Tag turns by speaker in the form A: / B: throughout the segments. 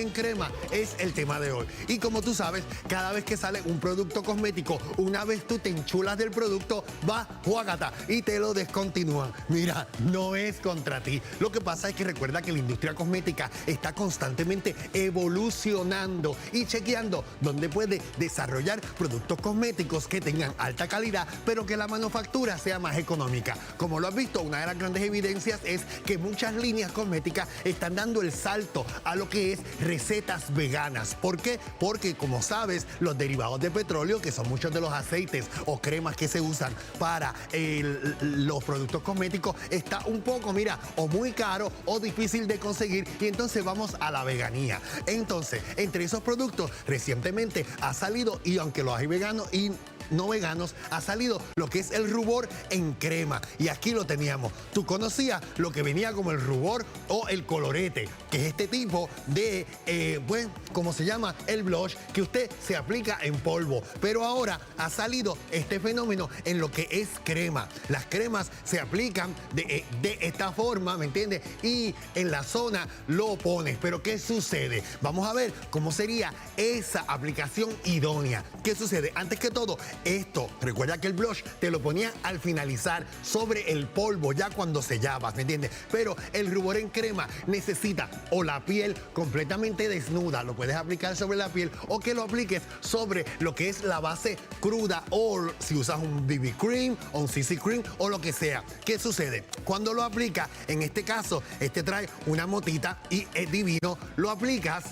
A: en crema es el tema de hoy. Y como tú sabes, cada vez que sale un producto cosmético, una vez tú te enchulas del producto, va, juágata, y te lo descontinúan. Mira, no es contra ti. Lo que pasa es que recuerda que la industria cosmética está constantemente evolucionando y chequeando dónde puede desarrollar productos cosméticos que tengan alta calidad, pero que la manufactura sea más económica. Como lo has visto, una de las grandes evidencias es que muchas líneas cosméticas están dando el salto a lo que es recetas veganas. ¿Por qué? Porque, como sabes, los derivados de petróleo, que son muchos de los aceites o cremas que se usan para los productos cosméticos, está un poco, mira, o muy caro o difícil de conseguir, y entonces vamos a la veganía. Entonces, entre esos productos, recientemente ha salido, y aunque los hay veganos y no veganos, ha salido lo que es el rubor en crema. Y aquí lo teníamos. Tú conocías lo que venía como el rubor o el colorete, que es este tipo de, bueno, ¿cómo se llama? El blush que usted se aplica en polvo. Pero ahora ha salido este fenómeno en lo que es crema. Las cremas se aplican de esta forma, ¿me entiendes? Y en la zona lo pones. Pero ¿qué sucede? Vamos a ver cómo sería esa aplicación idónea. ¿Qué sucede? Antes que todo, esto, recuerda que el blush te lo ponía al finalizar sobre el polvo, ya cuando sellabas, ¿me entiendes? Pero el rubor en crema necesita o la piel completamente desnuda, lo puedes aplicar sobre la piel, o que lo apliques sobre lo que es la base cruda, o si usas un BB cream o un CC cream o lo que sea. ¿Qué sucede? Cuando lo aplicas, en este caso, este trae una motita y es divino, lo aplicas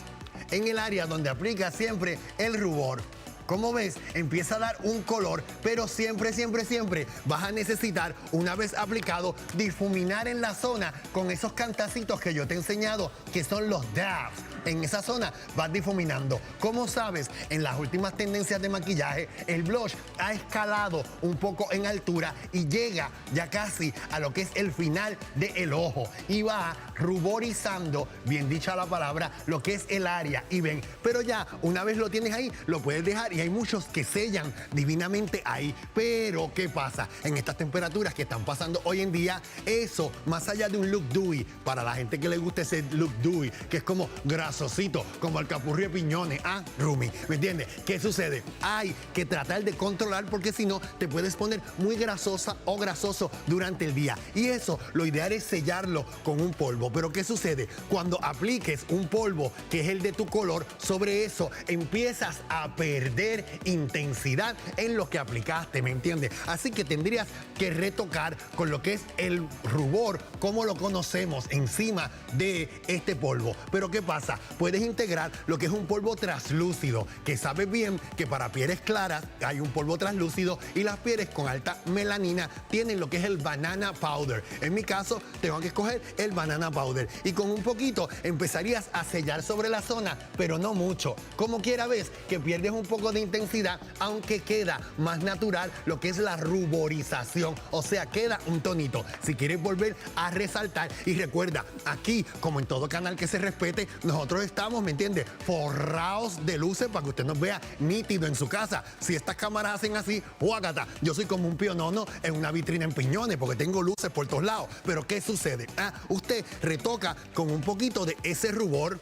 A: en el área donde aplicas siempre el rubor. Como ves, empieza a dar un color, pero siempre, siempre, siempre vas a necesitar, una vez aplicado, difuminar en la zona con esos cantacitos que yo te he enseñado, que son los dabs. En esa zona vas difuminando. Como sabes, en las últimas tendencias de maquillaje, el blush ha escalado un poco en altura y llega ya casi a lo que es el final del ojo. Y va ruborizando, bien dicha la palabra, lo que es el área. Y ven, pero ya una vez lo tienes ahí, lo puedes dejar, y hay muchos que sellan divinamente ahí. Pero, ¿qué pasa? En estas temperaturas que están pasando hoy en día, eso, más allá de un look dewy, para la gente que le gusta ese look dewy, que es como grasosito, como el capurrí de piñones, Rumi, ¿me entiendes? ¿Qué sucede? Hay que tratar de controlar, porque si no, te puedes poner muy grasosa o grasoso durante el día. Y eso, lo ideal es sellarlo con un polvo. Pero ¿qué sucede? Cuando apliques un polvo, que es el de tu color, sobre eso, empiezas a perder intensidad en lo que aplicaste, ¿me entiendes? Así que tendrías que retocar con lo que es el rubor, como lo conocemos, encima de este polvo. Pero ¿qué pasa? Puedes integrar lo que es un polvo translúcido, que sabes bien que para pieles claras hay un polvo translúcido, y las pieles con alta melanina tienen lo que es el banana powder. En mi caso, tengo que escoger el banana powder, y con un poquito empezarías a sellar sobre la zona, pero no mucho. Como quiera, ves que pierdes un poco de intensidad, aunque queda más natural lo que es la ruborización, o sea, queda un tonito. Si quieres volver a resaltar, y recuerda, aquí, como en todo canal que se respete, nosotros estamos, ¿me entiendes?, forrados de luces para que usted nos vea nítido en su casa. Si estas cámaras hacen así, ¡guácata! Yo soy como un pionono en una vitrina en piñones, porque tengo luces por todos lados. Pero ¿qué sucede? Usted retoca con un poquito de ese rubor,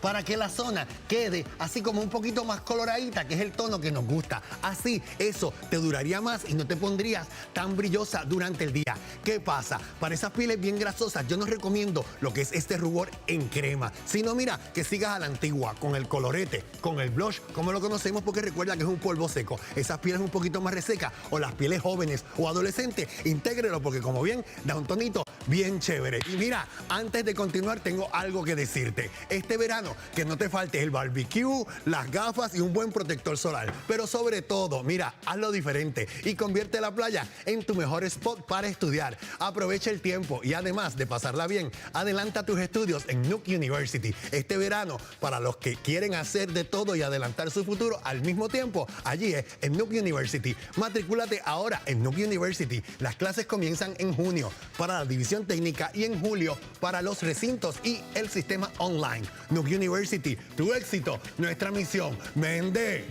A: para que la zona quede así como un poquito más coloradita, que es el tono que nos gusta. Así, eso te duraría más y no te pondrías tan brillosa durante el día. ¿Qué pasa? Para esas pieles bien grasosas, yo no recomiendo lo que es este rubor en crema, sino mira, que sigas a la antigua, con el colorete, con el blush, como lo conocemos, porque recuerda que es un polvo seco. Esas pieles un poquito más resecas, o las pieles jóvenes o adolescentes, intégrelo, porque como bien, da un tonito bien chévere. Y mira, antes de continuar, tengo algo que decirte. Este verano, que no te falte el barbecue, las gafas y un buen protector solar. Pero sobre todo, mira, hazlo diferente y convierte la playa en tu mejor spot para estudiar. Aprovecha el tiempo y, además de pasarla bien, adelanta tus estudios en Nuke University. Este verano, para los que quieren hacer de todo y adelantar su futuro al mismo tiempo, allí es en Nuke University. Matricúlate ahora en Nuke University. Las clases comienzan en junio para la división técnica y en julio para los recintos y el sistema online. Nuke University, tu éxito, nuestra misión. ¡Mende!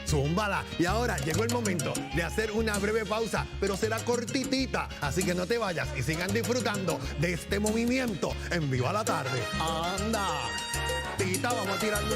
A: Zúmbala. Y ahora llegó el momento de hacer una breve pausa, pero será cortitita, así que no te vayas y sigan disfrutando de este movimiento en Viva la Tarde. ¡Anda! ropita, vamos a tirarle